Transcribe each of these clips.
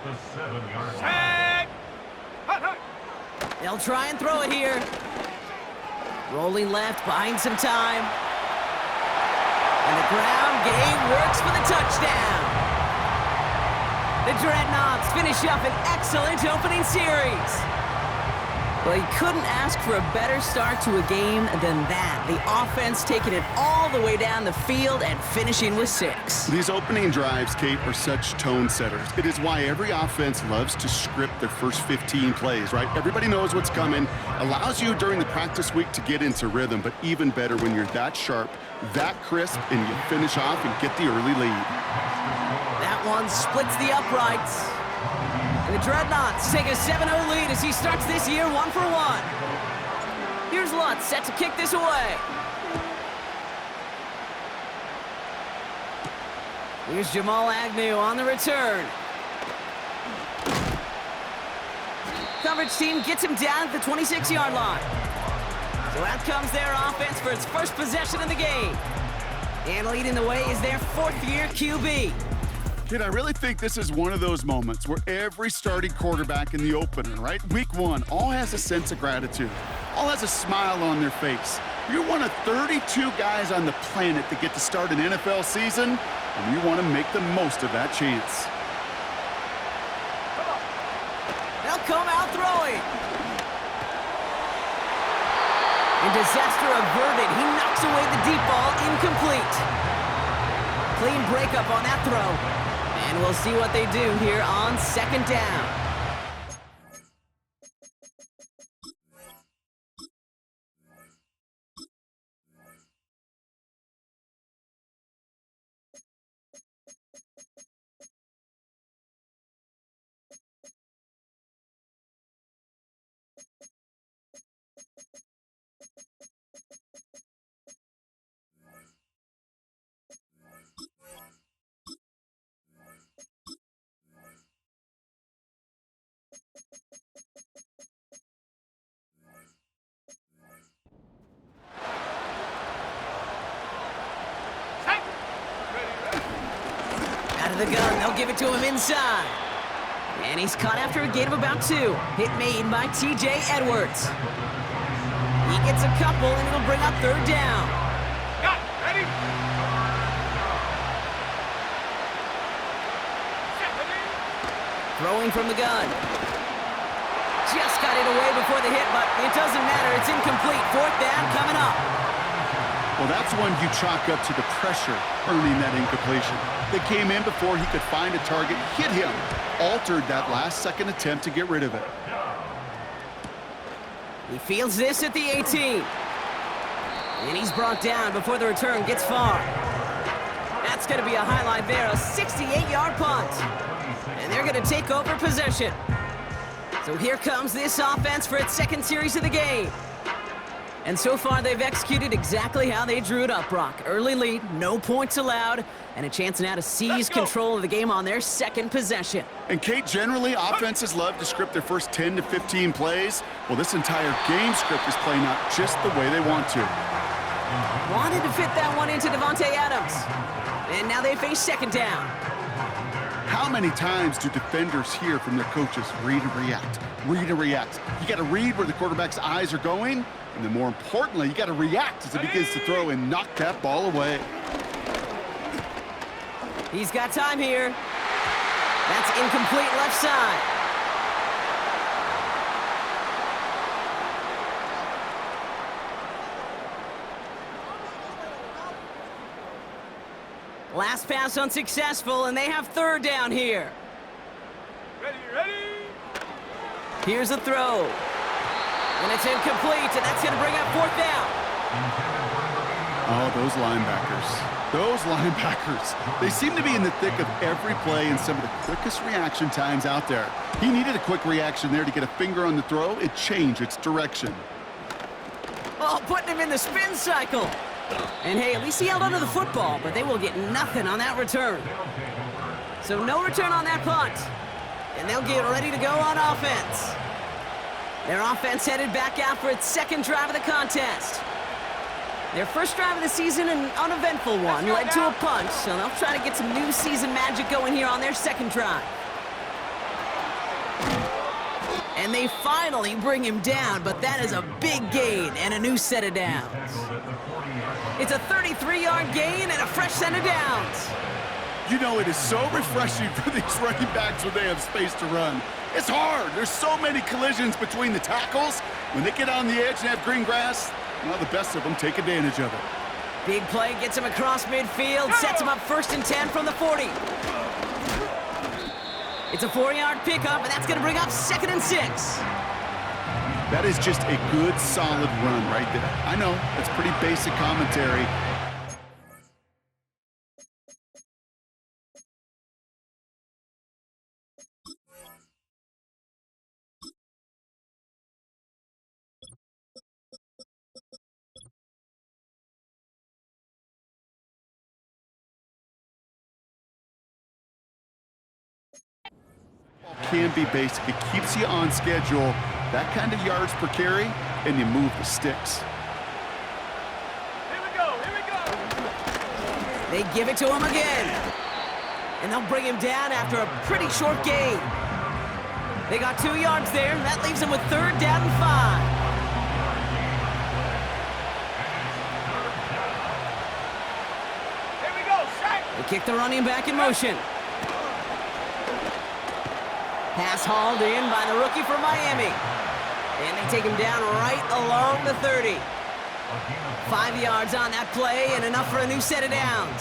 the 7-yard line. They'll try and throw it here. Rolling left, buying some time. And the ground game works for the touchdown. The Dreadnoughts finish up an excellent opening series. Well, you couldn't ask for a better start to a game than that. The offense taking it all the way down the field and finishing with 6. These opening drives, Kate, are such tone setters. It is why every offense loves to script their first 15 plays, right? Everybody knows what's coming. Allows you during the practice week to get into rhythm, but even better when you're that sharp, that crisp, and you finish off and get the early lead. That one splits the uprights. And the Dreadnoughts take a 7-0 lead as he starts this year 1-for-1. Here's Lutz set to kick this away. Here's Jamal Agnew on the return. Coverage team gets him down at the 26-yard line. So out comes their offense for its first possession of the game. And leading the way is their 4th-year QB. Kid, I really think this is one of those moments where every starting quarterback in the opener, right? Week 1, all has a sense of gratitude. All has a smile on their face. You're one of 32 guys on the planet that get to start an NFL season, and you want to make the most of that chance. They'll come out throwing. And disaster averted. He knocks away the deep ball, incomplete. Clean breakup on that throw. And we'll see what they do here on 2nd down. Out of the gun, they'll give it to him inside. And he's caught after a gain of about 2. Hit made by TJ Edwards. He gets a couple, and it'll bring up 3rd down. Ready? Throwing from the gun. Just got it away before the hit, but it doesn't matter. It's incomplete. 4th down coming up. Well, that's one you chalk up to the pressure earning that incompletion. They came in before he could find a target, hit him, altered that last-second attempt to get rid of it. He fields this at the 18. And he's brought down before the return gets far. That's going to be a highlight there, a 68-yard punt. And they're going to take over possession. So here comes this offense for its 2nd series of the game. And so far, they've executed exactly how they drew it up, Brock. Early lead, no points allowed, and a chance now to seize control of the game on their 2nd possession. And Kate, generally, offenses love to script their first 10 to 15 plays. Well, this entire game script is playing out just the way they want to. Wanted to fit that one into Devontae Adams. And now they face 2nd down. How many times do defenders hear from their coaches, read and react, read and react? You got to read where the quarterback's eyes are going, and then more importantly, you got to react as he begins to throw and knock that ball away. He's got time here. That's incomplete left side. Last pass unsuccessful, and they have 3rd down here. Ready? Here's a throw. And it's incomplete, and that's going to bring up 4th down. Oh, those linebackers. Those linebackers. They seem to be in the thick of every play and some of the quickest reaction times out there. He needed a quick reaction there to get a finger on the throw. It changed its direction. Oh, putting him in the spin cycle. And hey, at least he held onto the football, but they will get nothing on that return. So no return on that punt. And they'll get ready to go on offense. Their offense headed back out for its 2nd drive of the contest. Their first drive of the season, an uneventful one, led to a punt, so they'll try to get some new season magic going here on their 2nd drive. And they finally bring him down, but that is a big gain and a new set of downs. It's a 33-yard gain and a fresh set of downs. You know, it is so refreshing for these running backs when they have space to run. It's hard. There's so many collisions between the tackles. When they get on the edge and have green grass, well, the best of them take advantage of it. Big play gets him across midfield, sets him up 1st and 10 from the 40. It's a 4-yard pickup, and that's going to bring up 2nd and 6. That is just a good, solid run right there. I know, it's pretty basic commentary. Can be basic. It keeps you on schedule. That kind of yards per carry, and you move the sticks. Here we go, here we go. They give it to him again. And they'll bring him down after a pretty short gain. They got 2 yards there. That leaves them with 3rd down and 5. Here we go, sack. They kick the running back in motion. Pass hauled in by the rookie from Miami. And they take him down right along the 30. 5 yards on that play and enough for a new set of downs.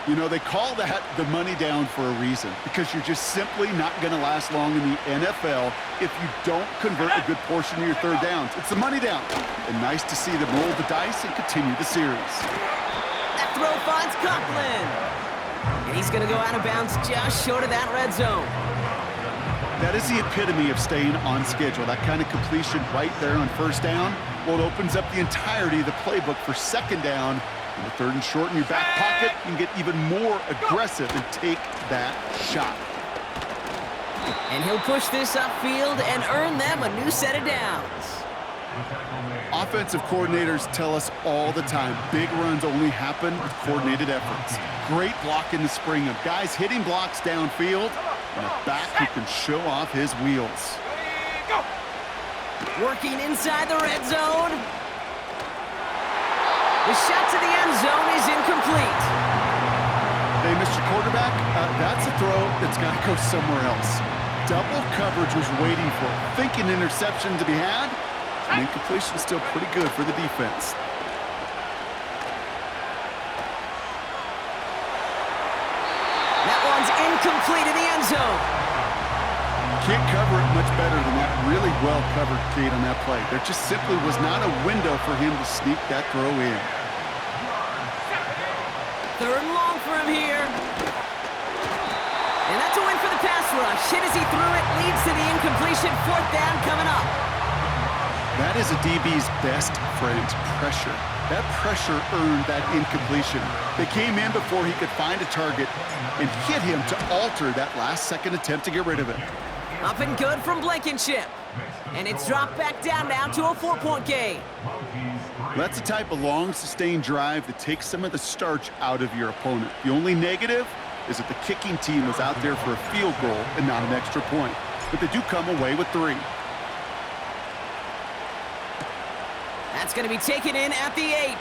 You know, they call that the money down for a reason, because you're just simply not going to last long in the NFL if you don't convert a good portion of your 3rd downs. It's the money down. And nice to see them roll the dice and continue the series. That throw finds Coughlin. And he's going to go out of bounds just short of that red zone. That is the epitome of staying on schedule. That kind of completion right there on 1st down, well, it opens up the entirety of the playbook for 2nd down. And the 3rd and short in your back pocket, you can get even more aggressive and take that shot. And he'll push this upfield and earn them a new set of downs. Offensive coordinators tell us all the time, big runs only happen with coordinated efforts. Great block in the spring of guys hitting blocks downfield, and a back who can show off his wheels. Go. Working inside the red zone. The shot to the end zone is incomplete. Hey, Mr. Quarterback, that's a throw that's got to go somewhere else. Double coverage was waiting for it. Thinking interception to be had, and incompletion still pretty good for the defense. That one's incomplete in the end zone. Can't cover it much better than that. Really well covered, Kate, on that play. There just simply was not a window for him to sneak that throw in. 3rd and long for him here. And that's a win for the pass rush. Hit as he threw it, leads to the incompletion. 4th down coming up. That is a DB's best friend, pressure. That pressure earned that incompletion. They came in before he could find a target and hit him to alter that last-second attempt to get rid of it. Up and good from Blankenship. And it's dropped back down now to a 4-point game. That's the type of long, sustained drive that takes some of the starch out of your opponent. The only negative is that the kicking team was out there for a field goal and not an extra point. But they do come away with 3. That's going to be taken in at the 8.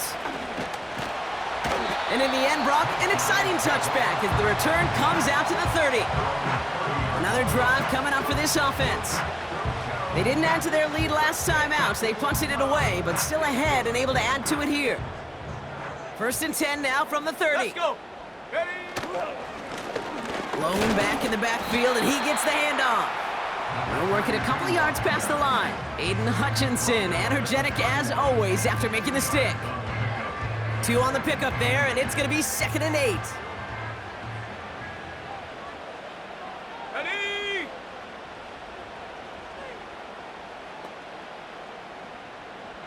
And in the end, Brock, an exciting touchback as the return comes out to the 30. Another drive coming up for this offense. They didn't add to their lead last time out, so they punted it away, but still ahead and able to add to it here. 1st and 10 now from the 30. Let's go. Ready. Blown back in the backfield, and he gets the handoff. We're working a couple of yards past the line. Aiden Hutchinson, energetic as always after making the stick. 2 on the pickup there, and it's going to be 2nd and 8. Ready.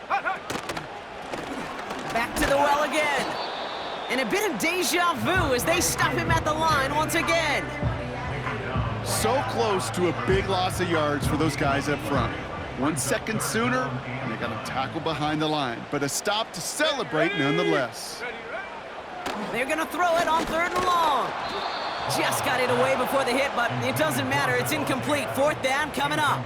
Hot, hot. Back to the well again. And a bit of deja vu as they stop him at the line once again. So close to a big loss of yards for those guys up front. 1 second sooner, and they got a tackle behind the line. But a stop to celebrate nonetheless. Ready, ready. They're going to throw it on 3rd and long. Just got it away before the hit, but it doesn't matter. It's incomplete. 4th down coming up.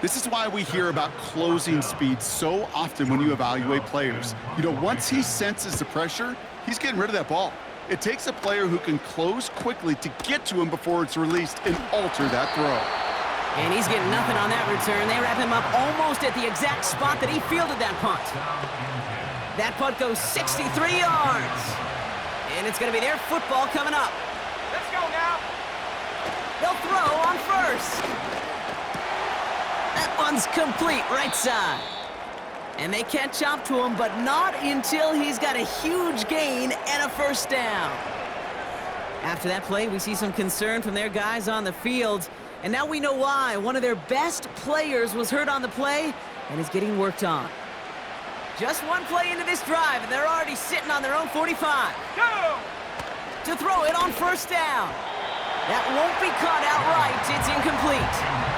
This is why we hear about closing speed so often when you evaluate players. You know, once he senses the pressure, he's getting rid of that ball. It takes a player who can close quickly to get to him before it's released and alter that throw. And he's getting nothing on that return. They wrap him up almost at the exact spot that he fielded that punt. That punt goes 63 yards. And it's going to be their football coming up. Let's go now. They'll throw on first. That one's complete right side. And they catch up to him, but not until he's got a huge gain and a first down. After that play, we see some concern from their guys on the field. And now we know why. One of their best players was hurt on the play and is getting worked on. Just one play into this drive, and they're already sitting on their own 45. Go! To throw it on first down. That won't be caught outright. It's incomplete.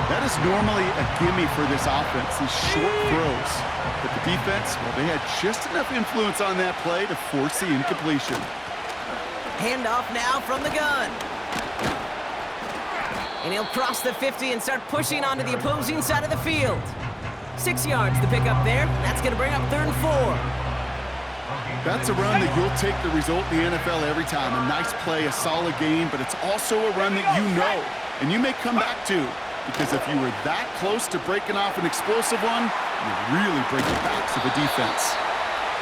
That is normally a gimme for this offense, these short throws. But the defense, well, they had just enough influence on that play to force the incompletion. Handoff now from the gun. And he'll cross the 50 and start pushing onto the opposing side of the field. 6 yards to pick up there. That's going to bring up 3rd and 4. That's a run that you'll take the result in the NFL every time. A nice play, a solid gain, but it's also a run that you know and you may come back to. Because if you were that close to breaking off an explosive one, you really break the backs of the defense.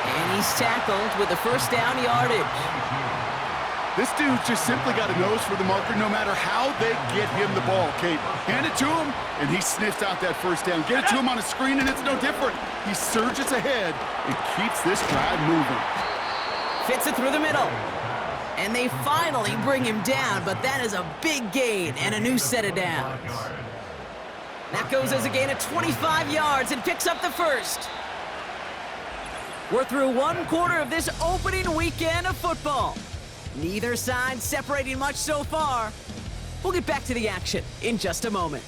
And he's tackled with the first down yardage. This dude just simply got a nose for the marker no matter how they get him the ball, Kate. Hand it to him, and he sniffs out that first down. Get it to him on a screen, and it's no different. He surges ahead and keeps this drive moving. Fits it through the middle. And they finally bring him down, but that is a big gain and a new set of downs. That goes as a gain of 25 yards and picks up the first. We're through 1 quarter of this opening weekend of football. Neither side separating much so far. We'll get back to the action in just a moment.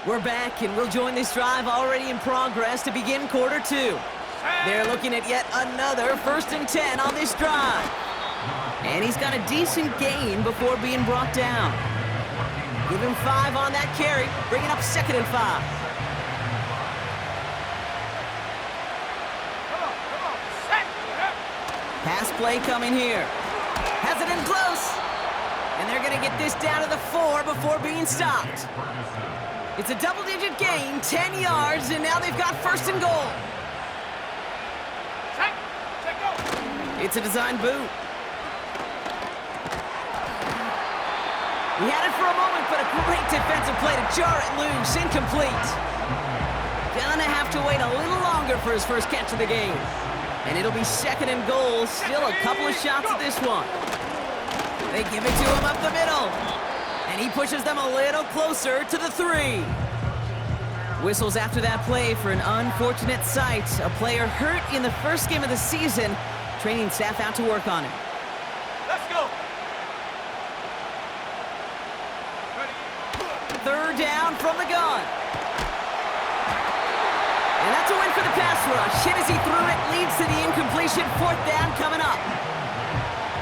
We're back, and we'll join this drive already in progress to begin quarter 2. They're looking at yet another 1st and 10 on this drive. And he's got a decent gain before being brought down. Give him 5 on that carry, bringing up 2nd and 5. Come on, set. Pass play coming here. Has it in close. And they're going to get this down to the 4 before being stopped. It's a double-digit gain, 10 yards, and now they've got 1st and goal. Set, go. It's a design boot. He had it for a moment, but a great defensive play to jar it loose, incomplete. Gonna have to wait a little longer for his first catch of the game. And it'll be 2nd and goal, still a couple of shots at this one. They give it to him up the middle. And he pushes them a little closer to the 3. Whistles after that play for an unfortunate sight. A player hurt in the first game of the season. Training staff out to work on it. Let's go. 3rd down from the gun. And that's a win for the pass rush. Hit as he threw it, leads to the incompletion. 4th down coming up.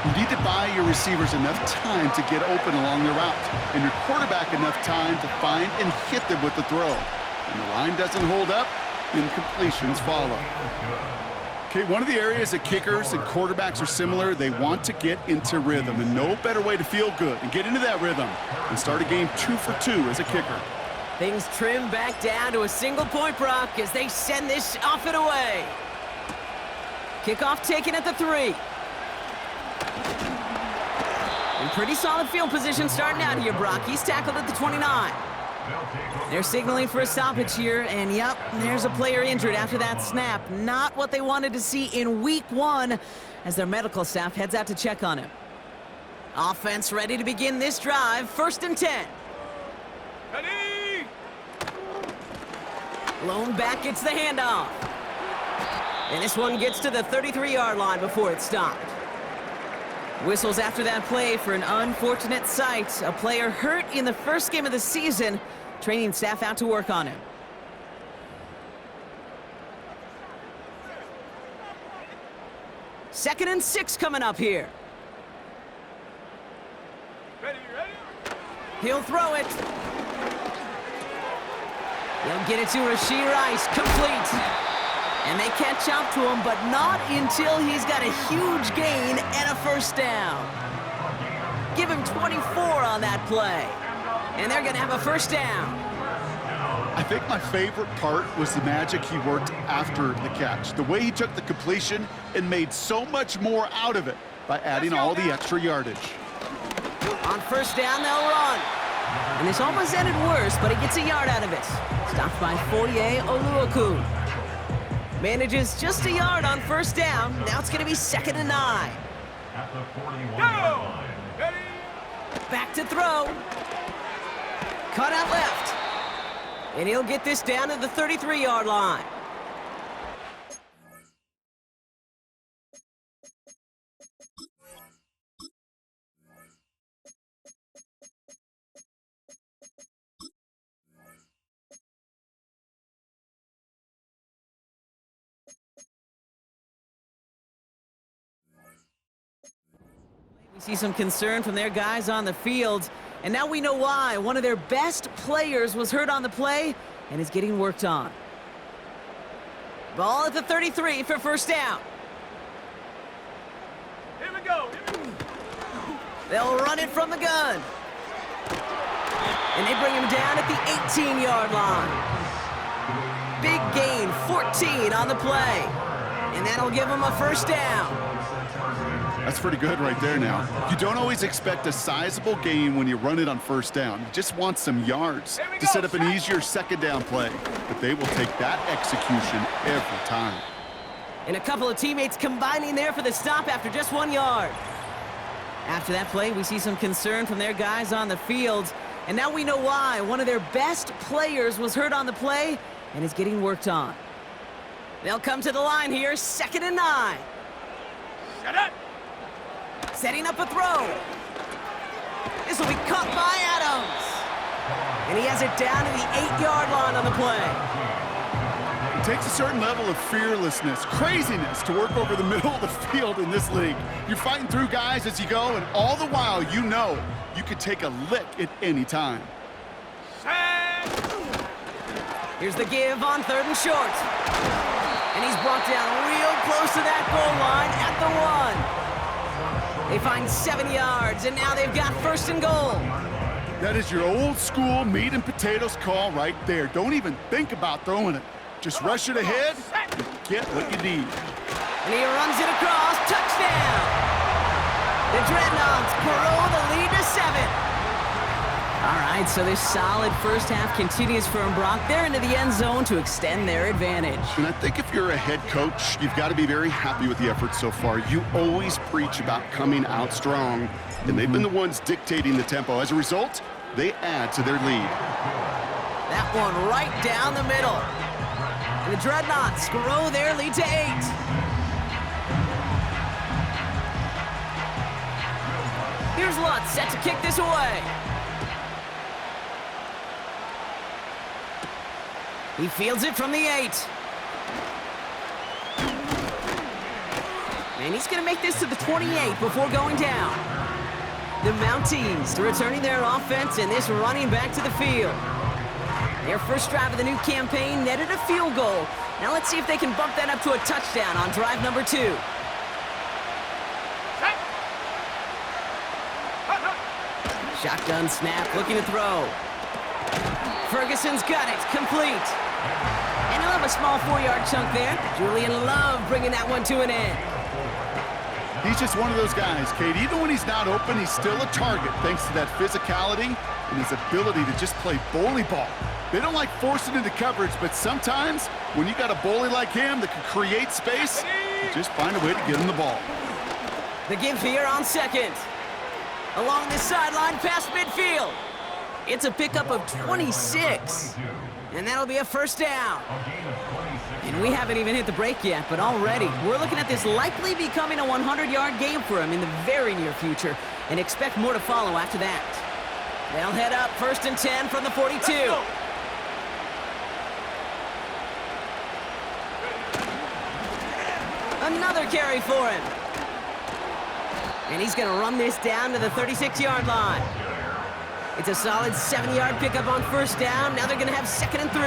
You need to buy your receivers enough time to get open along the route, and your quarterback enough time to find and hit them with the throw. When the line doesn't hold up, incompletions follow. Okay, one of the areas that kickers and quarterbacks are similar, they want to get into rhythm, and no better way to feel good and get into that rhythm than start a game 2 for 2 as a kicker. Things trim back down to a single point, Brock, as they send this off and away. Kickoff taken at the 3. In pretty solid field position starting out here, Brock. He's tackled at the 29. They're signaling for a stoppage here, and yep, there's a player injured after that snap. Not what they wanted to see in week 1 as their medical staff heads out to check on him. Offense ready to begin this drive, 1st and 10. Ready. Lone back gets the handoff. And this one gets to the 33-yard line before it's stopped. Whistles after that play for an unfortunate sight. A player hurt in the first game of the season. Training staff out to work on him. 2nd and 6 coming up here. Ready, ready? He'll throw it. He'll get it to Rashee Rice, complete. And they catch up to him, but not until he's got a huge gain and a first down. Give him 24 on that play. And they're going to have a first down. I think my favorite part was the magic he worked after the catch. The way he took the completion and made so much more out of it by adding all the extra yardage. On first down, they'll run. And this almost ended worse, but he gets a yard out of it. Stopped by Foye Oluokun. Manages just a yard on first down. Now it's going to be 2nd and 9. Go! Ready? Back to throw. Cut out left. And he'll get this down to the 33-yard line. We see some concern from their guys on the field, and now we know why. One of their best players was hurt on the play and is getting worked on. Ball at the 33 for first down. Here we go. They'll run it from the gun. And they bring him down at the 18-yard line. Big gain, 14 on the play. And that'll give him a first down. That's pretty good right there now. You don't always expect a sizable gain when you run it on first down. You just want some yards to set up an easier second down play. But they will take that execution every time. And a couple of teammates combining there for the stop after just 1 yard. After that play, we see some concern from their guys on the field. And now we know why. One of their best players was hurt on the play and is getting worked on. They'll come to the line here, 2nd and 9. Shut up! Setting up a throw. This will be caught by Adams. And he has it down to the 8-yard line on the play. It takes a certain level of fearlessness, craziness to work over the middle of the field in this league. You're fighting through guys as you go, and all the while you know you could take a lick at any time. Here's the give on 3rd and short. And he's brought down real close to that goal line at the 1. They find 7 yards, and now they've got 1st and goal. That is your old school meat and potatoes call right there. Don't even think about throwing it. Just rush it ahead and get what you need. And he runs it across. Touchdown! The Dreadnoughts grow the lead to 7. All right, so this solid first half continues for Brock. They're into the end zone to extend their advantage. And I think if you're a head coach, you've got to be very happy with the effort so far. You always preach about coming out strong, and they've been the ones dictating the tempo. As a result, they add to their lead. That one right down the middle. And the Dreadnoughts grow their lead to 8. Here's Lutz set to kick this away. He fields it from the 8. And he's going to make this to the 28 before going down. The Mounties returning their offense and this running back to the field. Their first drive of the new campaign netted a field goal. Now let's see if they can bump that up to a touchdown on drive number 2. Shotgun snap, looking to throw. Ferguson's got it, complete. And he'll have a small 4-yard chunk there. Julian Love bringing that one to an end. He's just one of those guys, Kate. Even when he's not open, he's still a target thanks to that physicality and his ability to just play bully ball. They don't like forcing into coverage, but sometimes when you got a bully like him that can create space, you just find a way to get him the ball. The give here on 2nd. Along the sideline past midfield. It's a pickup of 26. And that'll be a first down. And we haven't even hit the break yet, but already we're looking at this likely becoming a 100-yard game for him in the very near future, and expect more to follow after that. They'll head up 1st and 10 from the 42. Another carry for him. And he's going to run this down to the 36-yard line. It's a solid 7-yard pickup on first down. Now they're going to have 2nd and 3.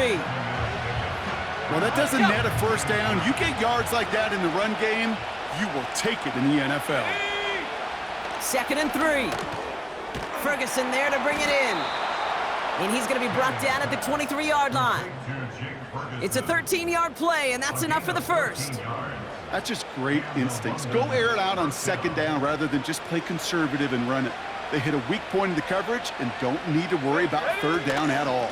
Well, that doesn't net a first down. You get yards like that in the run game, you will take it in the NFL. 2nd and 3. Ferguson there to bring it in. And he's going to be brought down at the 23-yard line. It's a 13-yard play, and that's enough for the first. That's just great instincts. Go air it out on 2nd down rather than just play conservative and run it. They hit a weak point in the coverage and don't need to worry about 3rd down at all.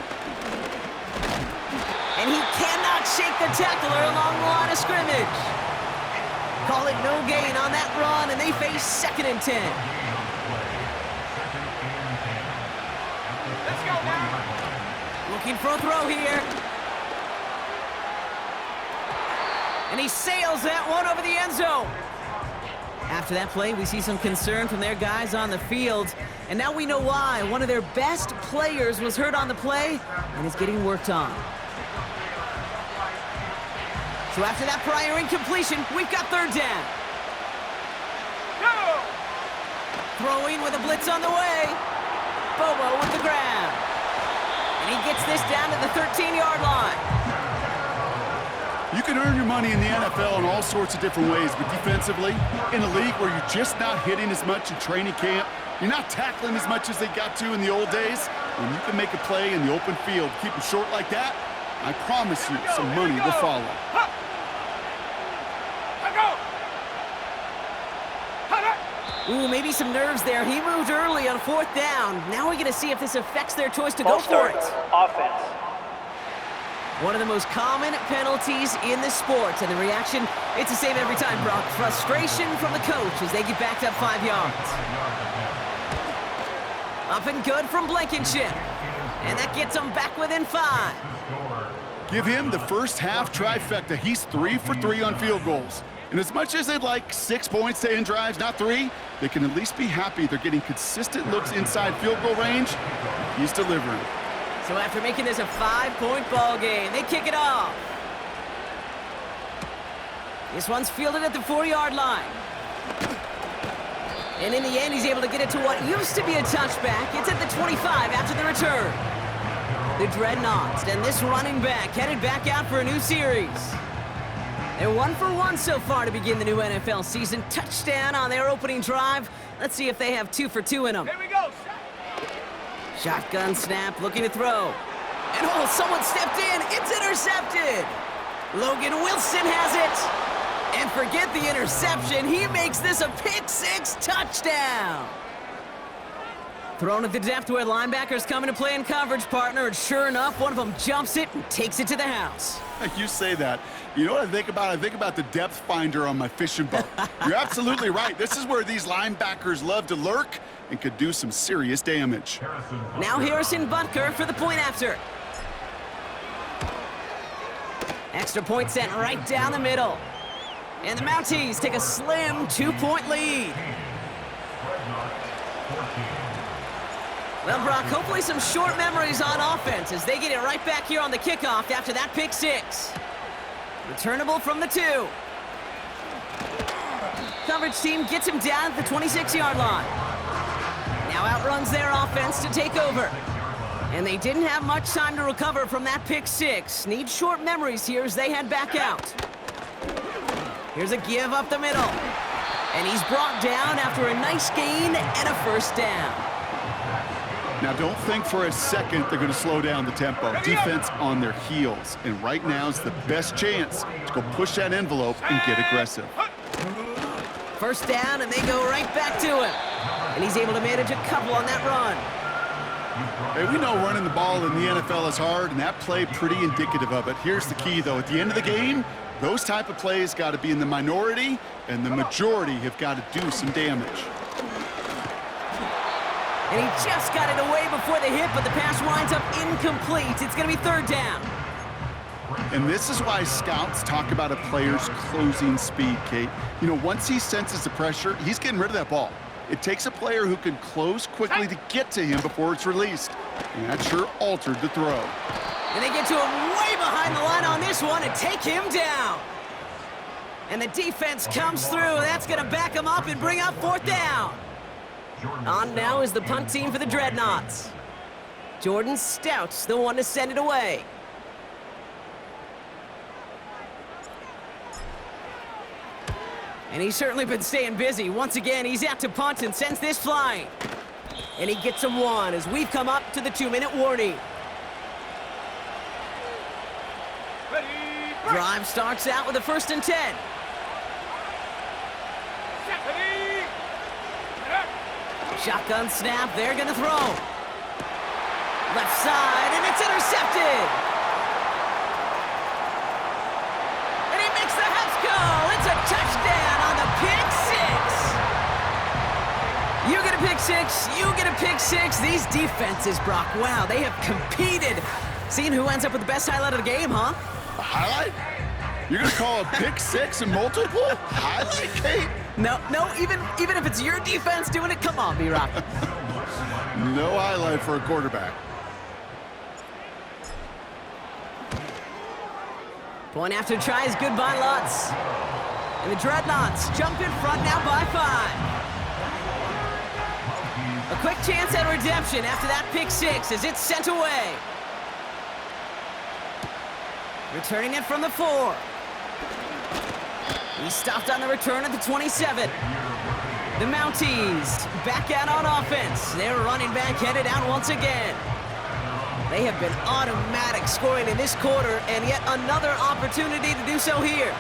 And he cannot shake the tackler along the line of scrimmage. Call it no gain on that run, and they face 2nd and 10. Let's go now. Looking for a throw here. And he sails that one over the end zone. After that play, we see some concern from their guys on the field. And now we know why. One of their best players was hurt on the play and is getting worked on. So after that prior incompletion, we've got 3rd down. Go! Throwing with a blitz on the way. Bobo with the grab. And he gets this down to the 13-yard line. You can earn your money in the NFL in all sorts of different ways, but defensively, in a league where you're just not hitting as much in training camp, you're not tackling as much as they got to in the old days, when you can make a play in the open field, keep them short like that, I promise you some money will follow. Ooh, maybe some nerves there. He moved early on 4th down. Now we're going to see if this affects their choice to go for it. Offense. One of the most common penalties in the sport, and the reaction, it's the same every time, Brock. Frustration from the coach as they get backed up 5 yards. Up and good from Blankenship. And that gets them back within 5. Give him the first half trifecta. He's 3 for 3 on field goals. And as much as they'd like 6 points to end drives, not 3, they can at least be happy they're getting consistent looks inside field goal range. He's delivering. So after making this a 5-point ball game, they kick it off. This one's fielded at the 4-yard line. And in the end, he's able to get it to what used to be a touchback. It's at the 25 after the return. The Dreadnoughts and this running back headed back out for a new series. They're 1 for 1 so far to begin the new NFL season. Touchdown on their opening drive. Let's see if they have 2 for 2 in them. Here we go. Shotgun snap, looking to throw. And oh, someone stepped in. It's intercepted. Logan Wilson has it. And forget the interception. He makes this a pick-6 touchdown. Thrown at the depth where linebackers come into play in coverage, partner. And sure enough, one of them jumps it and takes it to the house. You say that. You know what I think about? I think about the depth finder on my fishing boat. You're absolutely right. This is where these linebackers love to lurk and could do some serious damage. Now Harrison Butker for the point after. Extra point sent right down the middle. And the Mounties take a slim 2-point lead. Well, Brock, hopefully some short memories on offense as they get it right back here on the kickoff after that pick-6. Returnable from the 2. Coverage team gets him down at the 26-yard line. Now outruns their offense to take over. And they didn't have much time to recover from that pick-6. Need short memories here as they head back out. Here's a give up the middle. And he's brought down after a nice gain and a first down. Now, don't think for a second they're going to slow down the tempo. Defense on their heels. And right now is the best chance to go push that envelope and get aggressive. First down, and they go right back to him. And he's able to manage a couple on that run. Hey, we know running the ball in the NFL is hard, and that play pretty indicative of it. Here's the key, though. At the end of the game, those type of plays got to be in the minority, and the majority have got to do some damage. And he just got it away before the hit, but the pass winds up incomplete. It's going to be third down. And this is why scouts talk about a player's closing speed, Kate. You know, once he senses the pressure, he's getting rid of that ball. It takes a player who can close quickly to get to him before it's released. And that sure altered the throw. And they get to him way behind the line on this one and take him down. And the defense comes through. That's going to back them up and bring up 4th down. On now is the punt team for the Dreadnoughts. Jordan Stout's the one to send it away. And he's certainly been staying busy. Once again, he's out to punt and sends this flying. And he gets him one as we've come up to the 2-minute warning. Drive starts out with a 1st and 10. Shotgun snap, they're gonna throw. Left side, and it's intercepted. And he makes the Hats go. It's a touchdown on the pick six. You get a pick six, you get a pick six. These defenses, Brock, wow, they have competed. Seeing who ends up with the best highlight of the game, huh? A highlight? You're gonna call a pick six and multiple? Highlight, Kate? No, even if it's your defense doing it, come on, B-Rock. No highlight for a quarterback. Point after try is good by Lutz. And the Dreadnoughts jump in front now by 5. A quick chance at redemption after that pick six as it's sent away. Returning it from the 4. He stopped on the return at the 27. The Mounties back out on offense. Their running back headed out once again. They have been automatic scoring in this quarter, and yet another opportunity to do so here.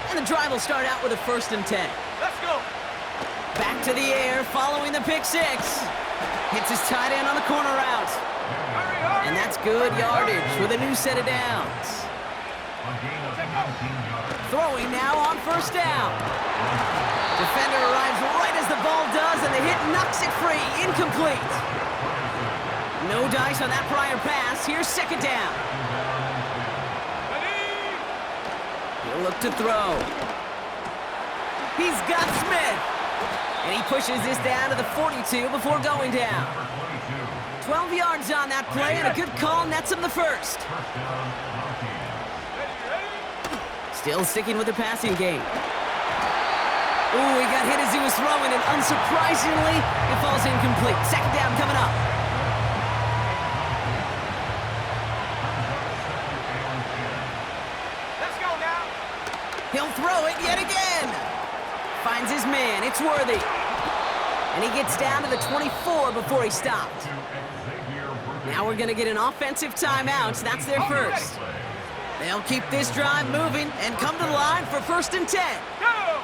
And the drive will start out with a 1st and 10. Let's go. Back to the air following the pick six. Hits his tight end on the corner route. Hurry. And that's good yardage with a new set of downs. Throwing now on 1st down. Defender arrives right as the ball does, and the hit knocks it free. Incomplete. No dice on that prior pass. Here's 2nd down. He'll look to throw. He's got Smith. And he pushes this down to the 42 before going down. 12 yards on that play, and a good call nets him the 1st. Still sticking with the passing game. Ooh, he got hit as he was throwing, and unsurprisingly, it falls incomplete. 2nd down coming up. Let's go now. He'll throw it yet again. Finds his man. It's Worthy. And he gets down to the 24 before he stopped. Now we're going to get an offensive timeout. That's their 1st. They'll keep this drive moving and come to the line for 1st and 10. Go.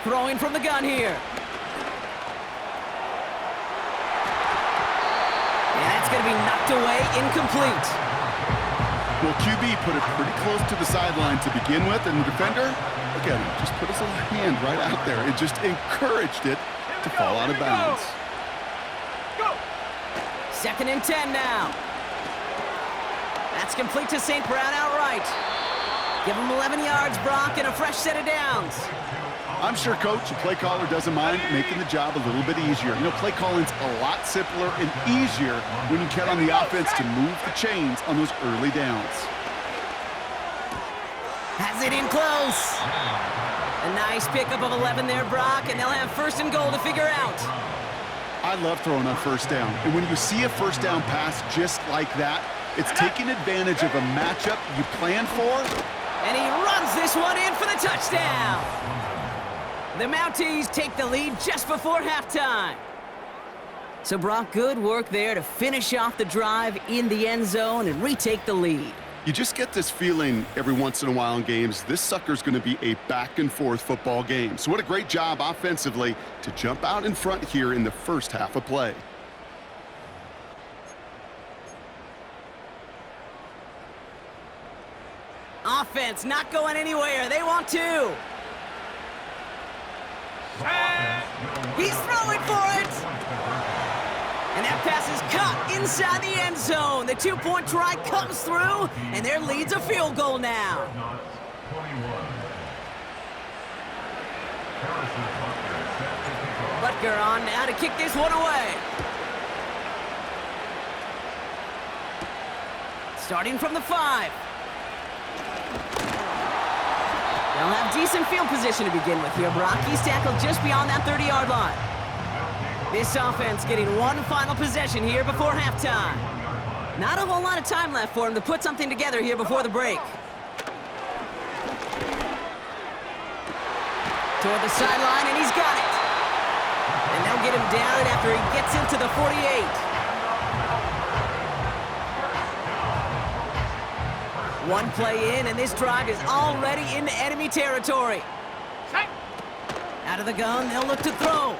Throwing from the gun here. And that's going to be knocked away, incomplete. Well, QB put it pretty close to the sideline to begin with, and the defender, look at him, just put his little hand right out there. It just encouraged it to fall out of bounds. Go. 2nd and 10 now. That's complete to St. Brown outright. Give him 11 yards, Brock, and a fresh set of downs. I'm sure Coach, the play caller, doesn't mind making the job a little bit easier. You know, play calling's a lot simpler and easier when you count on the offense to move the chains on those early downs. Has it in close. A nice pickup of 11 there, Brock, and they'll have 1st and goal to figure out. I love throwing on 1st down. And when you see a 1st down pass just like that, it's taking advantage of a matchup you planned for. And he runs this one in for the touchdown. The Mounties take the lead just before halftime. So Brock, good work there to finish off the drive in the end zone and retake the lead. You just get this feeling every once in a while in games, this sucker's going to be a back-and-forth football game. So what a great job offensively to jump out in front here in the 1st half of play. Offense not going anywhere. They want to. He's throwing for it. And that pass is caught inside the end zone. The 2-point try comes through, and their lead's a field goal now. Butker on now to kick this one away. Starting from the 5. They'll have decent field position to begin with here, Brock. He's tackled just beyond that 30-yard line. This offense getting one final possession here before halftime. Not a whole lot of time left for him to put something together here before the break. Toward the sideline, and he's got it. And they'll get him down after he gets into the 48. One play in, and this drive is already into enemy territory. Set. Out of the gun, they'll look to throw.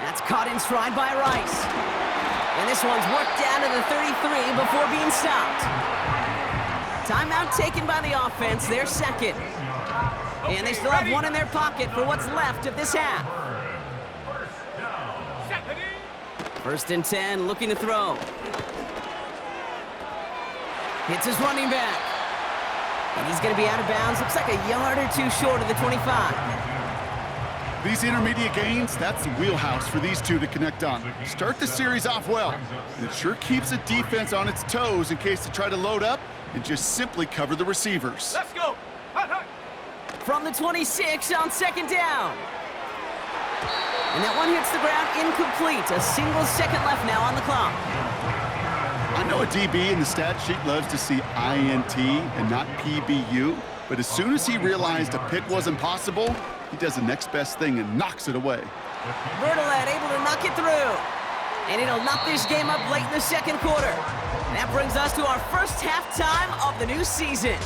That's caught in stride by Rice. And this one's worked down to the 33 before being stopped. Timeout taken by the offense, their second. And they still have one in their pocket for what's left of this half. First and 10, looking to throw. Hits his running back. And he's going to be out of bounds. Looks like a yard or two short of the 25. These intermediate gains, that's the wheelhouse for these two to connect on. Start the series off well. And it sure keeps the defense on its toes in case they try to load up and just simply cover the receivers. Let's go. Hot, hot. From the 26 on second down. And that one hits the ground incomplete. A single second left now on the clock. I know a DB in the stat sheet loves to see INT and not PBU, but as soon as he realized a pick wasn't possible, he does the next best thing and knocks it away. Bertolet able to knock it through. And it'll knock this game up late in the second quarter. And that brings us to our first halftime of the new season.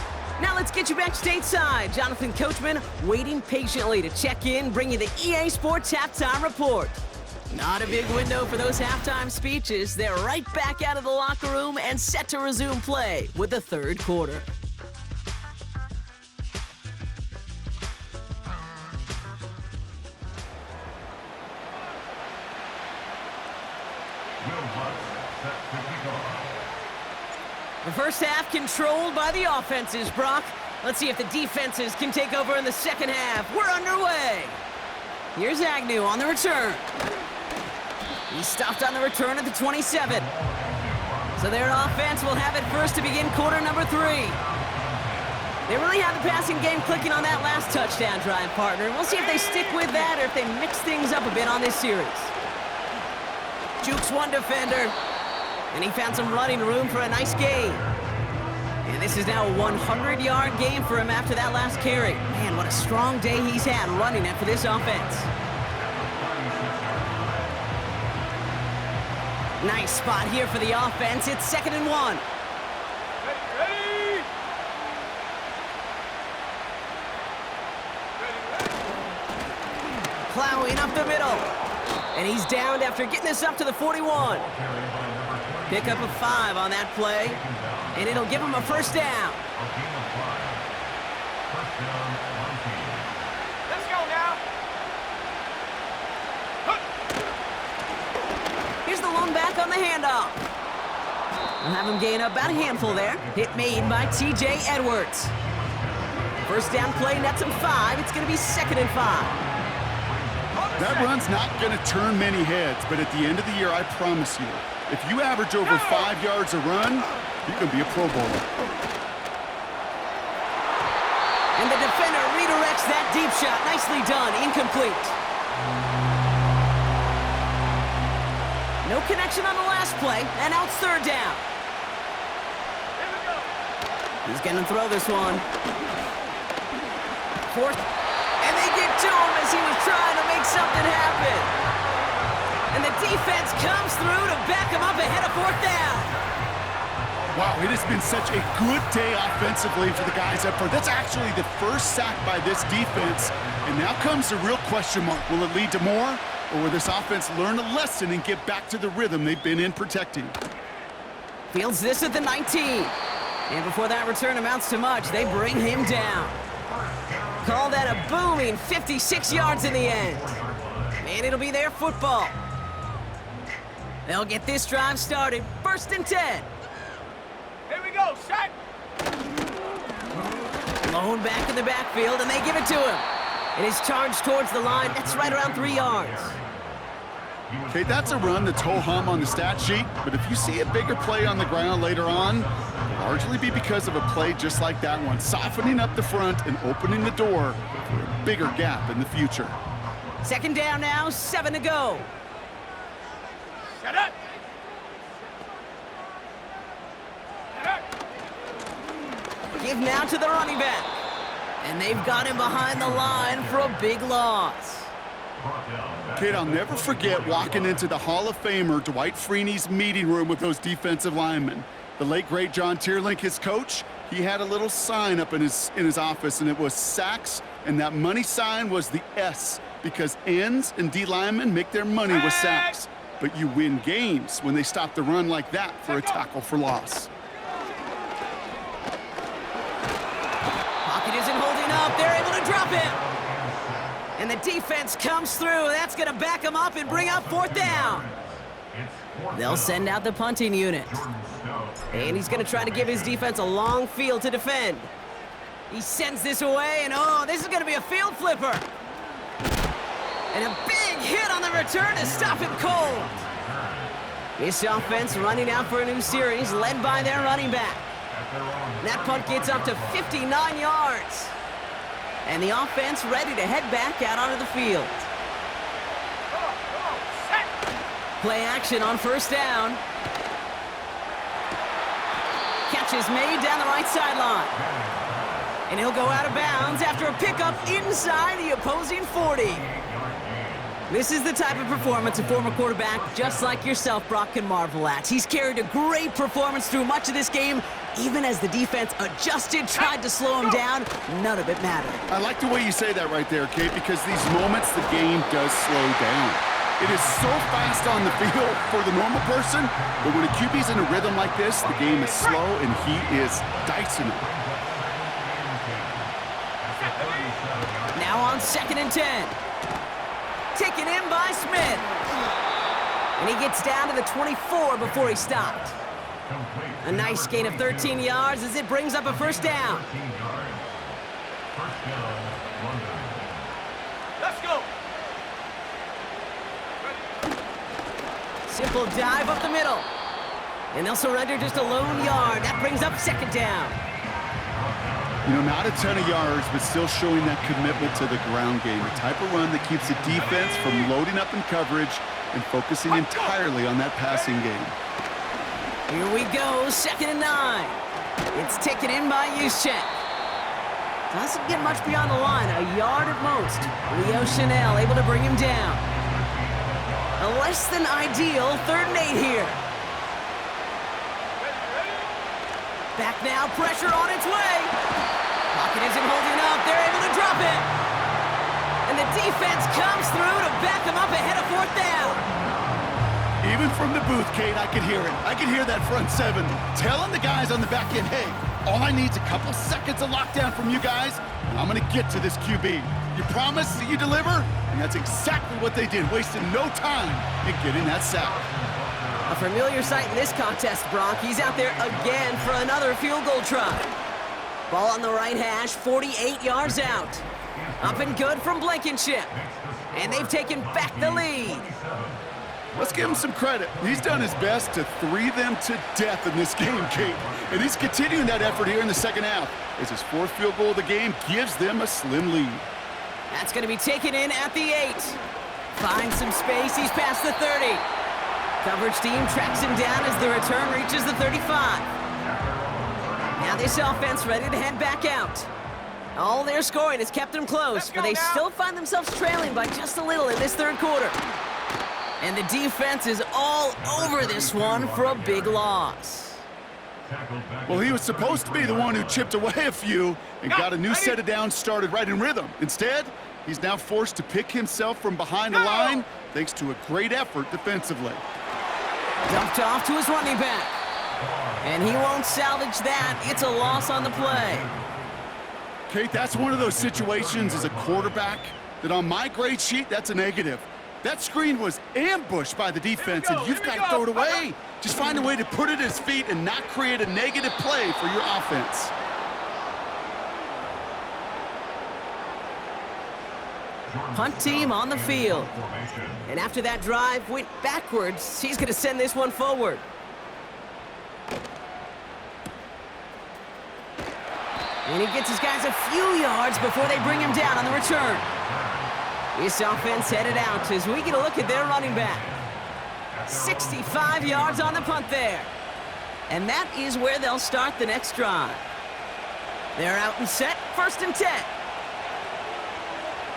Now let's get you back stateside. Jonathan Coachman waiting patiently to check in, bring you the EA Sports Halftime Report. Not a big window for those halftime speeches. They're right back out of the locker room and set to resume play with the third quarter. The first half controlled by the offenses, Brock. Let's see if the defenses can take over in the second half. We're underway. Here's Agnew on the return. He stopped on the return at the 27. So their offense will have it first to begin quarter number 3. They really have the passing game clicking on that last touchdown drive, partner. We'll see if they stick with that or if they mix things up a bit on this series. Jukes one defender. And he found some running room for a nice gain. And this is now a 100-yard game for him after that last carry. Man, what a strong day he's had running it for this offense. Nice spot here for the offense. It's 2nd and 1. Ready. Plowing up the middle. And he's downed after getting this up to the 41. Pick up a 5 on that play. And it'll give him a first down. Let's go now. Here's the lone back on the handoff. We'll have him gain up about a handful there. Hit made by T.J. Edwards. First down play, nets him 5. It's going to be 2nd and 5. That run's not going to turn many heads, but at the end of the year, I promise you, if you average over 5 yards a run, you can be a Pro Bowler. And the defender redirects that deep shot. Nicely done. Incomplete. No connection on the last play, and now it's 3rd down. Here we go. He's going to throw this one. 4th. And they get to him as he was trying to make something happen. And the defense comes through to back him up ahead of 4th down. Wow, it has been such a good day offensively for the guys up front. That's actually the first sack by this defense. And now comes the real question mark. Will it lead to more? Or will this offense learn a lesson and get back to the rhythm they've been in protecting? Fields this at the 19. And before that return amounts to much, they bring him down. Call that a booming 56 yards in the end. And it'll be their football. They'll get this drive started. 1st and 10. Here we go. Set. Lone back in the backfield, and they give it to him. It is charged towards the line. That's right around 3 yards. Okay, that's a run that's ho-hum on the stat sheet, but if you see a bigger play on the ground later on, it'll largely be because of a play just like that one, softening up the front and opening the door for a bigger gap in the future. Second down now, 7 to go. Shut up. Shut up. Give now to the running back. And they've got him behind the line for a big loss. Kid, I'll never forget walking into the Hall of Famer Dwight Freeney's meeting room with those defensive linemen. The late, great John Tierlink, his coach, he had a little sign up in his office, and it was sacks, and that money sign was the S, because ends and D linemen make their money with sacks. But you win games when they stop the run like that for a tackle for loss. Pocket isn't holding up. They're able to drop him. And the defense comes through. That's going to back them up and bring up 4th down. They'll send out the punting unit. And he's going to try to give his defense a long field to defend. He sends this away, and oh, this is going to be a field flipper. And a big hit on the return to stop him cold. This offense running out for a new series, led by their running back. That punt gets up to 59 yards. And the offense ready to head back out onto the field. Play action on 1st down. Catch is made down the right sideline. And he'll go out of bounds after a pickup inside the opposing 40. This is the type of performance a former quarterback just like yourself, Brock, can marvel at. He's carried a great performance through much of this game. Even as the defense adjusted, tried to slow him down, none of it mattered. I like the way you say that right there, Kate, because these moments the game does slow down. It is so fast on the field for the normal person, but when a QB's in a rhythm like this, the game is slow and he is dicing it. Now on 2nd and 10. Taken in by Smith. And he gets down to the 24 before he stopped. A nice gain of 13 yards as it brings up a 1st down. Let's go. Simple dive up the middle. And they'll surrender just a lone yard. That brings up 2nd down. You know, not a ton of yards, but still showing that commitment to the ground game. A type of run that keeps the defense from loading up in coverage and focusing entirely on that passing game. Here we go, 2nd and 9. It's taken in by Juszczyk. Doesn't get much beyond the line, a yard at most. Leo Chanel able to bring him down. A less than ideal 3rd and 8 here. Back now, pressure on its way. Pocket isn't holding up, they're able to drop it. And the defense comes through to back them up ahead of 4th down. Even from the booth, Kate, I could hear it. I could hear that front 7 telling the guys on the back end, hey, all I need is a couple seconds of lockdown from you guys, and I'm going to get to this QB. You promise that you deliver? And that's exactly what they did, wasting no time in getting that sack. A familiar sight in this contest, Brock. He's out there again for another field goal try. Ball on the right hash, 48 yards out. Up and good from Blankenship. And they've taken back the lead. Let's give him some credit. He's done his best to 3 them to death in this game, Kate. And he's continuing that effort here in the 2nd half, as his 4th field goal of the game gives them a slim lead. That's going to be taken in at the 8. Finds some space, he's past the 30. Coverage team tracks him down as the return reaches the 35. Now this offense ready to head back out. All their scoring has kept them close, but they still find themselves trailing by just a little in this 3rd quarter. And the defense is all over this one for a big loss. Well, he was supposed to be the one who chipped away a few and got a new set of downs started right in rhythm. Instead, he's now forced to pick himself from behind the line thanks to a great effort defensively. Dumped off to his running back. And he won't salvage that. It's a loss on the play. Kate, that's one of those situations as a quarterback that on my grade sheet, that's a negative. That screen was ambushed by the defense, and you've got to throw it away. Just find a way to put it at his feet and not create a negative play for your offense. Punt team on the field. And after that drive went backwards, he's going to send this one forward. And he gets his guys a few yards before they bring him down on the return. This offense headed out as we get a look at their running back. 65 yards on the punt there. And that is where they'll start the next drive. They're out and set, 1st and 10.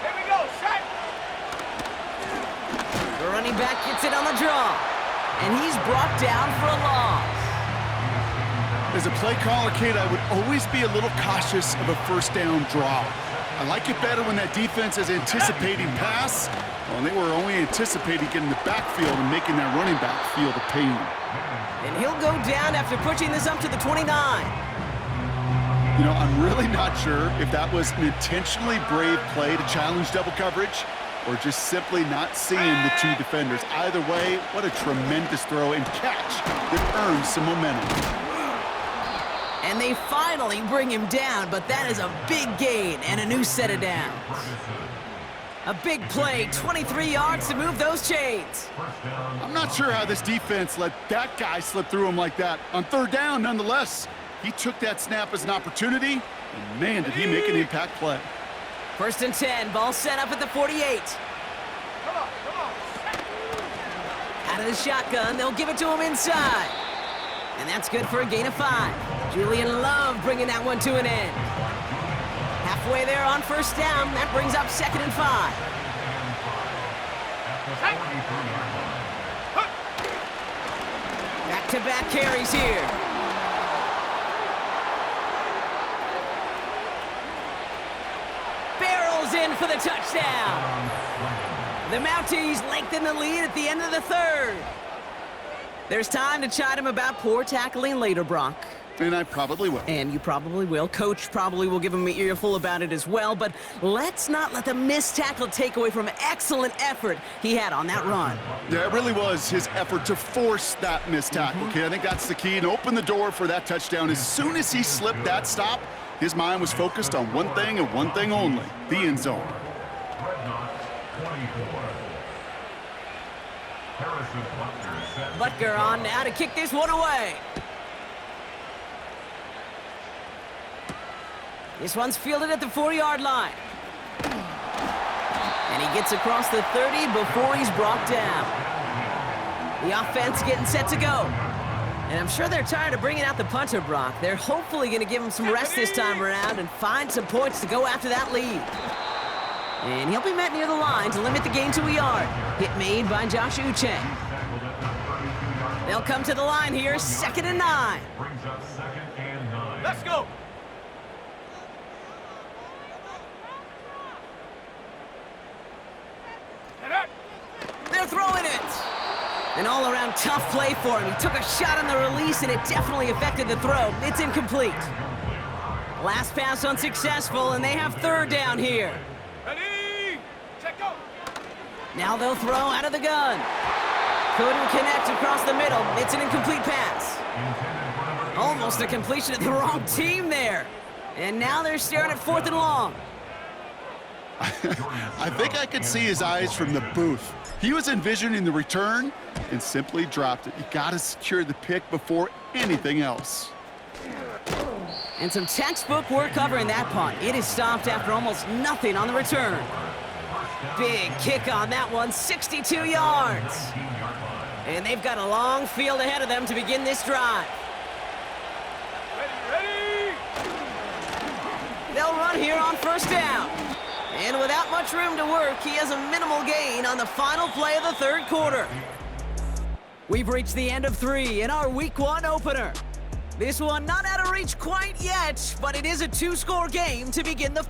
Here we go, set. The running back gets it on the draw. And he's brought down for a loss. As a play caller, Kate, I would always be a little cautious of a 1st down draw. I like it better when that defense is anticipating pass. Well, they were only anticipating getting the backfield and making that running back feel the pain. And he'll go down after pushing this up to the 29. You know, I'm really not sure if that was an intentionally brave play to challenge double coverage or just simply not seeing the 2 defenders. Either way, what a tremendous throw and catch that earns some momentum. And they finally bring him down, but that is a big gain and a new set of downs. A big play, 23 yards to move those chains. I'm not sure how this defense let that guy slip through him like that. On 3rd down, nonetheless, he took that snap as an opportunity, and man, did he make an impact play. 1st and 10, ball set up at the 48. Come on. Out of the shotgun, they'll give it to him inside. And that's good for a gain of 5. Julian Love bringing that one to an end. Halfway there on 1st down, that brings up 2nd and 5. Back-to-back carries here. Barrels in for the touchdown. The Mounties lengthen the lead at the end of the 3rd. There's time to chide him about poor tackling later, Brock. And I probably will. And you probably will. Coach probably will give him an earful about it as well, but let's not let the missed tackle take away from excellent effort he had on that run. Yeah, it really was his effort to force that missed tackle, kid. I think that's the key, and open the door for that touchdown. As soon as he slipped that stop, his mind was focused on one thing and one thing only, the end zone. Butker on now to kick this one away. This one's fielded at the 4-yard line. And he gets across the 30 before he's brought down. The offense getting set to go. And I'm sure they're tired of bringing out the punter, Brock. They're hopefully going to give him some rest this time around and find some points to go after that lead. And he'll be met near the line to limit the gain to a yard. Hit made by Josh Uche. They'll come to the line here, 2nd and 9. Let's go. They're throwing it. An all-around tough play for him. He took a shot on the release, and it definitely affected the throw. It's incomplete. Last pass unsuccessful, and they have 3rd down here. Ready? Check go. Now they'll throw out of the gun. Couldn't connect across the middle. It's an incomplete pass. Almost a completion of the wrong team there. And now they're staring at 4th and long. I think I could see his eyes from the booth. He was envisioning the return and simply dropped it. You got to secure the pick before anything else. And some textbook work covering that punt. It is stopped after almost nothing on the return. Big kick on that one, 62 yards. And they've got a long field ahead of them to begin this drive. Ready? They'll run here on 1st down. And without much room to work, he has a minimal gain on the final play of the 3rd quarter. We've reached the end of 3 in our Week 1 opener. This one not out of reach quite yet, but it is a 2-score game to begin the...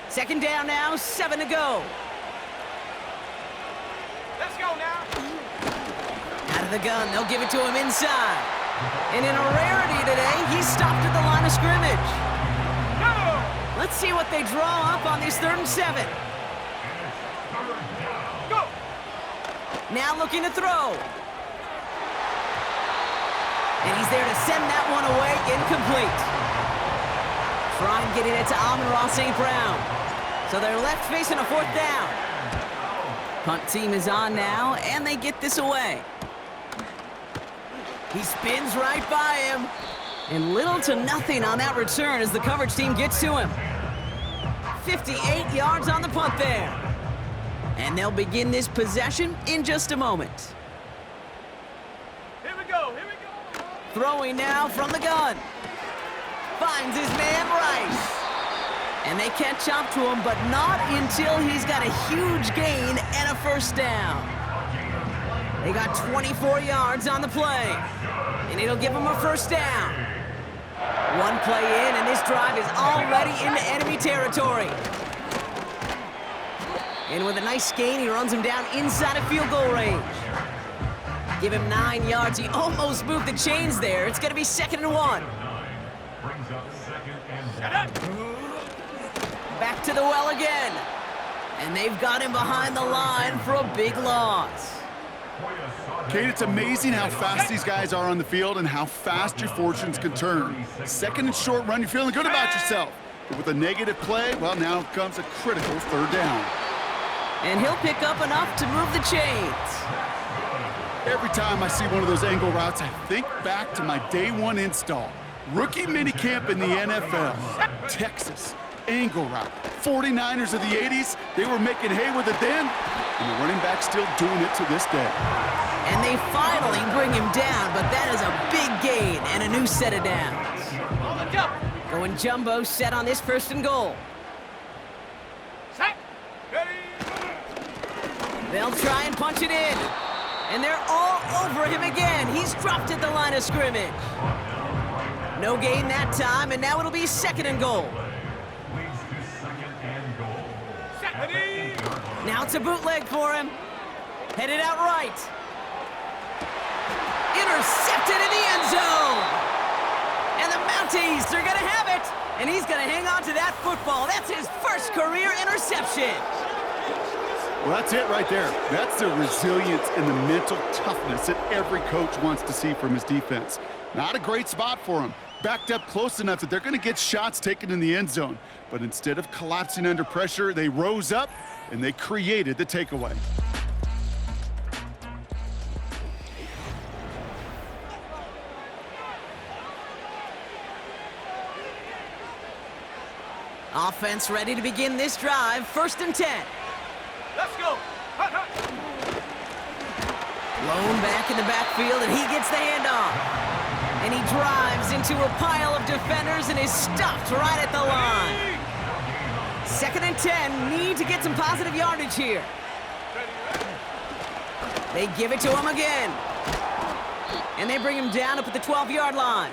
Second down now, 7 to go. Let's go now. Out of the gun, they'll give it to him inside. And in a rarity today, he's stopped at the line of scrimmage. Go. Let's see what they draw up on this 3rd and 7. Now looking to throw. And he's there to send that one away, incomplete. Try and get it to Amon-Ra St. Brown. So they're left facing a 4th down. Punt team is on now, and they get this away. He spins right by him. And little to nothing on that return as the coverage team gets to him. 58 yards on the punt there. And they'll begin this possession in just a moment. Here we go, here we go. Throwing now from the gun. Finds his man Rice. And they catch up to him, but not until he's got a huge gain and a 1st down. They got 24 yards on the play. And it'll give him a 1st down. One play in, and this drive is already into enemy territory. And with a nice gain, he runs him down inside of field goal range. Give him 9 yards. He almost moved the chains there. It's going to be 2nd and 1. Back to the well again. And they've got him behind the line for a big loss. Kate, it's amazing how fast these guys are on the field and how fast your fortunes can turn. 2nd and short run, you're feeling good about yourself. But with a negative play, well, now comes a critical 3rd down. And he'll pick up enough to move the chains. Every time I see one of those angle routes, I think back to my day 1 install. Rookie minicamp in the NFL. Texas, angle route. 49ers of the 80s, they were making hay with it then, and the running back's still doing it to this day. And they finally bring him down, but that is a big gain and a new set of downs. On the jump. Going jumbo set on this 1st and goal. Set. Ready. They'll try and punch it in. And they're all over him again. He's dropped at the line of scrimmage. No gain that time, and now it'll be 2nd and goal. Set. Ready. Now it's a bootleg for him. Headed out right. Intercepted in the end zone. And the Mounties are going to have it. And he's going to hang on to that football. That's his 1st career interception. Well, that's it right there. That's the resilience and the mental toughness that every coach wants to see from his defense. Not a great spot for him. Backed up close enough that they're going to get shots taken in the end zone. But instead of collapsing under pressure, they rose up and they created the takeaway. Offense ready to begin this drive. 1st and 10. Let's go. Hut, hut. Blown back in the backfield, and he gets the handoff. And he drives into a pile of defenders and is stopped right at the line. 2nd and 10. Need to get some positive yardage here. They give it to him again. And they bring him down up at the 12-yard line.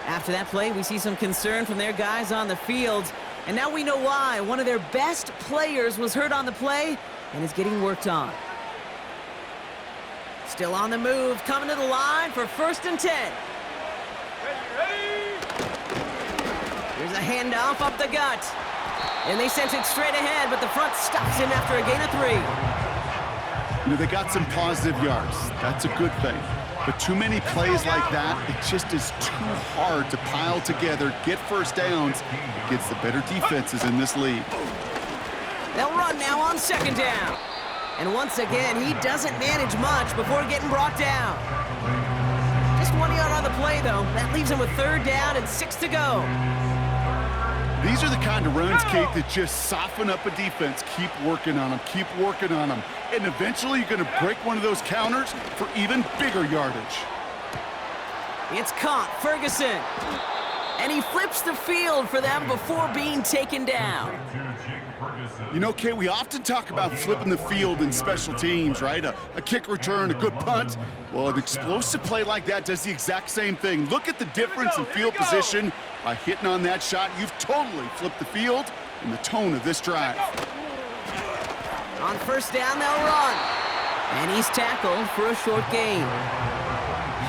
After that play, we see some concern from their guys on the field. And now we know why. One of their best players was hurt on the play and is getting worked on. Still on the move, coming to the line for 1st and 10. Ready. Here's a handoff up the gut. And they sent it straight ahead, but the front stops him after a gain of 3. You know, they got some positive yards. That's a good thing. But too many plays like that, it just is too hard to pile together, get 1st downs against the better defenses in this league. They'll run now on 2nd down. And once again, he doesn't manage much before getting brought down. Just 1 yard on the play, though. That leaves him with 3rd down and 6 to go. These are the kind of runs, Kate, that just soften up a defense. Keep working on them, keep working on them. And eventually you're going to break one of those counters for even bigger yardage. It's caught, Ferguson. And he flips the field for them before being taken down. You know, Kate, we often talk about flipping the field in special teams, right? A kick return, a good punt. Well, an explosive play like that does the exact same thing. Look at the difference in field position. By hitting on that shot, you've totally flipped the field and the tone of this drive. On 1st down, they'll run. And he's tackled for a short gain.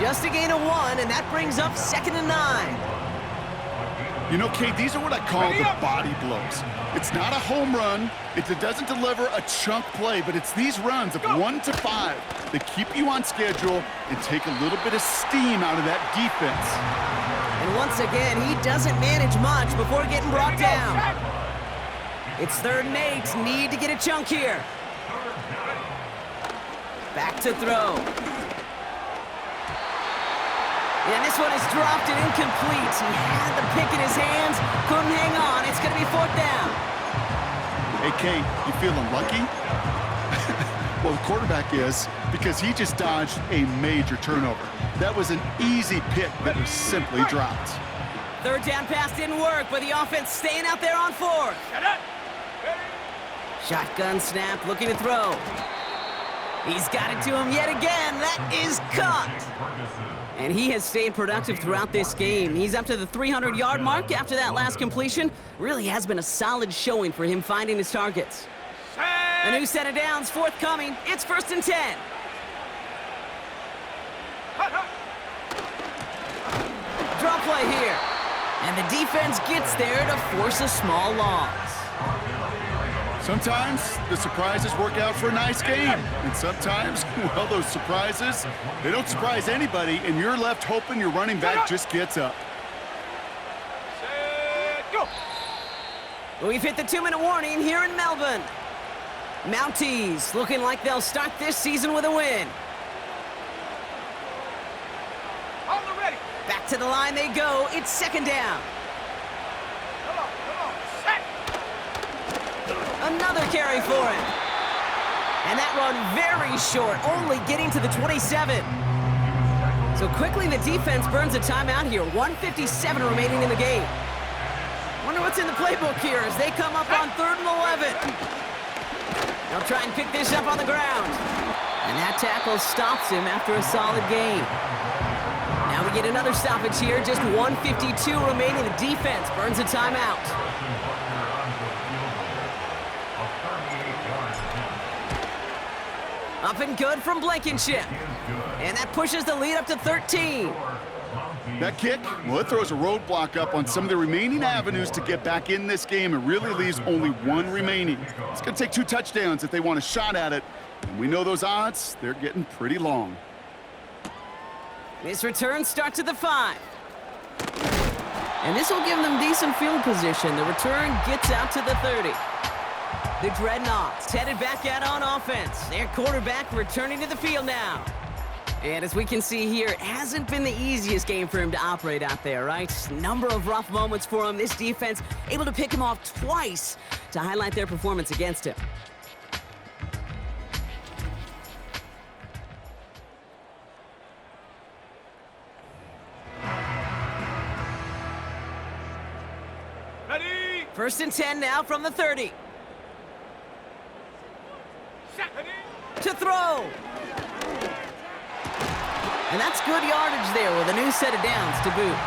Just a gain of 1, and that brings up 2nd and 9. You know, Kate, these are what I call the body blows. It's not a home run. It doesn't deliver a chunk play, but it's these runs of 1 to 5 that keep you on schedule and take a little bit of steam out of that defense. And once again, he doesn't manage much before getting brought down. It's 3rd and 8. Need to get a chunk here. Back to throw. And this one is dropped and incomplete. He had the pick in his hands, couldn't hang on. It's going to be 4th down. Hey, Kate, you feeling lucky? Well, the quarterback is, because he just dodged a major turnover. That was an easy pick that was simply dropped. 3rd down pass didn't work, but the offense staying out there on 4th. Shotgun snap, looking to throw. He's got it to him yet again. That is caught. And he has stayed productive throughout this game. He's up to the 300-yard mark after that last completion. Really has been a solid showing for him finding his targets. A new set of downs forthcoming. It's 1st and 10. Draw play here. And the defense gets there to force a small loss. Sometimes the surprises work out for a nice game. And sometimes, well, those surprises, they don't surprise anybody, and you're left hoping your running back just gets up. We've hit the 2-minute warning here in Melbourne. Mounties looking like they'll start this season with a win. Back to the line they go. It's 2nd down. Another carry for him. And that run very short, only getting to the 27. So quickly the defense burns a timeout here. 1:57 remaining in the game. Wonder what's in the playbook here as they come up on 3rd and 11. They'll try and pick this up on the ground. And that tackle stops him after a solid gain. Now we get another stoppage here. Just 1:52 remaining. The defense burns a timeout. Up and good from Blankenship. And that pushes the lead up to 13. That kick, well, it throws a roadblock up on some of the remaining avenues to get back in this game and really leaves only 1 remaining. It's going to take 2 touchdowns if they want a shot at it. And we know those odds, they're getting pretty long. This return starts at the 5. And this will give them decent field position. The return gets out to the 30. The Dreadnoughts headed back out on offense. Their quarterback returning to the field now. And as we can see here, it hasn't been the easiest game for him to operate out there, right? Number of rough moments for him. This defense able to pick him off twice to highlight their performance against him. Ready? 1st and 10 now from the 30. To throw. And that's good yardage there with a new set of downs to boot.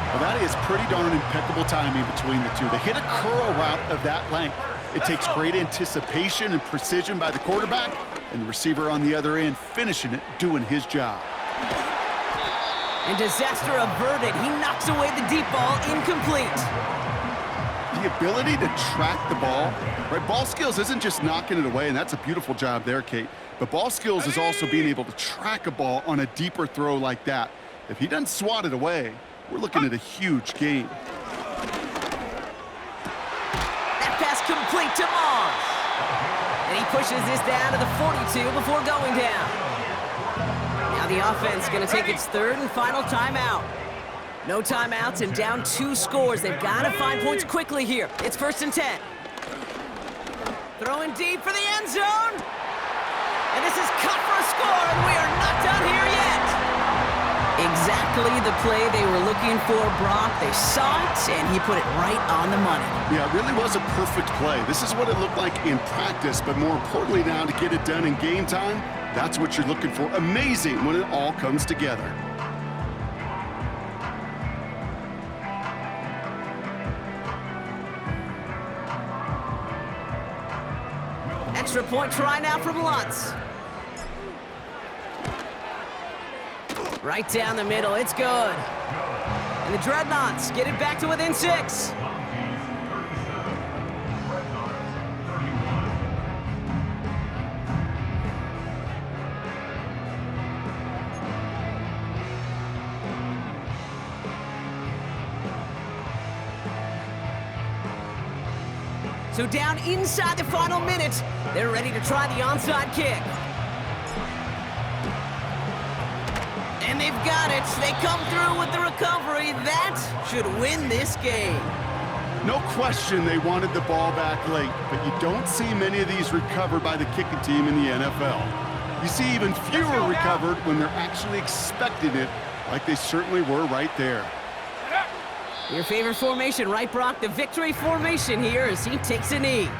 Well, that is pretty darn impeccable timing between the two. They hit a curl route of that length. It takes great anticipation and precision by the quarterback, and the receiver on the other end finishing it, doing his job. And disaster averted. He knocks away the deep ball, incomplete. The ability to track the ball, right? Ball skills isn't just knocking it away, and that's a beautiful job there, Kate. But ball skills is also being able to track a ball on a deeper throw like that. If he doesn't swat it away, we're looking at a huge gain. That pass complete to Moss. And he pushes this down to the 42 before going down. Now the offense going to take its 3rd and final timeout. No timeouts and down 2 scores. They've got to find points quickly here. It's 1st and 10. Throwing deep for the end zone. And this is cut for a score, and we are not done here yet. Exactly the play they were looking for, Brock. They saw it, and he put it right on the money. Yeah, it really was a perfect play. This is what it looked like in practice, but more importantly now to get it done in game time, that's what you're looking for. Amazing when it all comes together. Extra point try now from Lutz. Right down the middle, it's good. And the Dreadnoughts get it back to within 6. So down inside the final minute, they're ready to try the onside kick. And they've got it. They come through with the recovery. That should win this game. No question they wanted the ball back late, but you don't see many of these recovered by the kicking team in the NFL. You see even fewer recovered when they're actually expecting it, like they certainly were right there. Your favorite formation, right, Brock? The victory formation here as he takes a knee.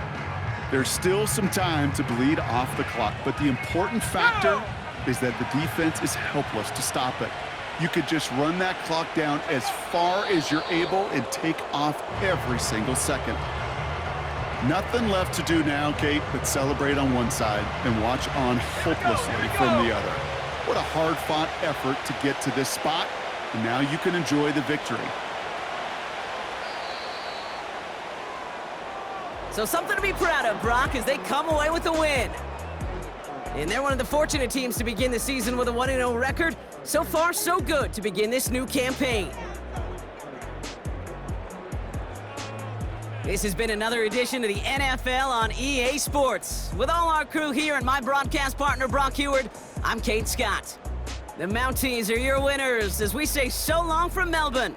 There's still some time to bleed off the clock, but the important factor is that the defense is helpless to stop it. You could just run that clock down as far as you're able and take off every single second. Nothing left to do now, Kate, but celebrate on one side and watch on hopelessly from the other. What a hard-fought effort to get to this spot, and now you can enjoy the victory. So something to be proud of, Brock, as they come away with a win. And they're one of the fortunate teams to begin the season with a 1-0 record. So far, so good to begin this new campaign. This has been another edition of the NFL on EA Sports. With all our crew here and my broadcast partner, Brock Heward, I'm Kate Scott. The Mounties are your winners as we say so long from Melbourne.